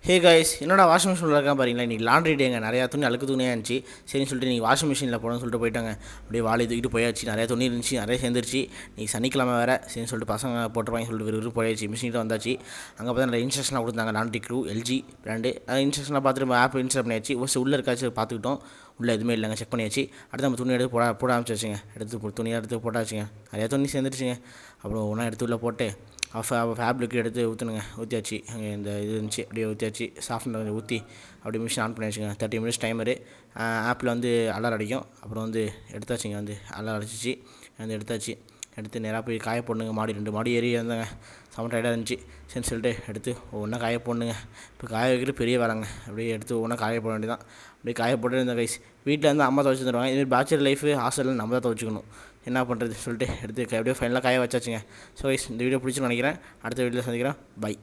Hey guys, என்னோட washing machine இருக்கா பாருங்களா. இன்றைக்கி லாண்ட்ரி டேங்க. நிறையா துணி அழுக்கு துணியாக இருந்துச்சு. சரின்னு சொல்லிட்டு நீங்கள் வாஷிங் மிஷினில் போடணும்னு சொல்லிட்டு போயிட்டாங்க. அப்படியே வாளி தூக்கிட்டு போயாச்சு. நிறையா துணி இருந்துச்சு, நிறைய சேர்ந்துருச்சு. இன்றைக்கி சனிக்கிழமை வேறு. சரின்னு சொல்லிட்டு பசங்க போட்டுருவாங்க சொல்லிட்டு விறுவிறு போயாச்சு. மிஷினில் வந்தாச்சு. அங்கே பார்த்தா நிறைய இன்ஸ்ட்ரக்ஷனாக கொடுத்தாங்க. லாண்ட்ரி க்ரூ எல்ஜி பிராண்டு இன்ஸ்ட்ரக்ஷனாக பார்த்துட்டு ஆப் இன்ஸ்டால் பண்ணியாச்சு. உள்ளே இருக்காச்சு பார்த்துக்கிட்டோம். உள்ளே எதுவுமே இல்லைங்க, செக் பண்ணியாச்சு. அடுத்து நம்ம துணி எடுத்து போட ஆரம்பிச்சாச்சுங்க. துணியை எடுத்து போட்டாச்சுங்க. நிறையா துணி சேர்ந்துருச்சுங்க. அப்புறம் ஒன்றா எடுத்து உள்ளே போட்டு ஃபேப்ரிக் எடுத்து ஊற்றணுங்க. ஊற்றியாச்சு. அங்கே இந்த இது இருந்துச்சு, அப்படியே ஊற்றியாச்சு. சாஃப்ட்னர் கொஞ்சம் ஊற்றி அப்படியே மிஷின் ஆன் பண்ணியாச்சுங்க. 30 minutes timer. ஆப்பில் அலாரம் அடிக்கும். அப்புறம் எடுத்தாச்சுங்க. அலாரம் அடிச்சிச்சு. எடுத்தாச்சு. எடுத்து நேராக போய் காய போடணுங்க. 2 மாடி ஏறி வந்தாங்க. செம டயர்டாக இருந்துச்சு. சரின்னு சொல்லிட்டு எடுத்து ஒவ்வொன்றா காய போடணுங்க. இப்போ காய வைக்கிற பெரிய வேலைங்க. அப்படியே எடுத்து ஒவ்வொன்றா காய போட வேண்டியதான். அப்படியே காய போட்டு இருந்த கைஸ். வீட்டில் அம்மா துவைச்சி தருவாங்க. இதுமாதிரி பேச்சுலர் லைஃபு ஹாஸ்டலில் நம்ம தான் துவைச்சிக்கணும். என்ன பண்ணுறது சொல்லிட்டு எடுத்து அப்படியே ஃபைனலாக காய வச்சாச்சுங்க. ஸோ கைஸ், இந்த வீடியோ பிடிச்சுன்னு நினைக்கிறேன். அடுத்த வீடியோவில் சந்திக்கிறேன். பை.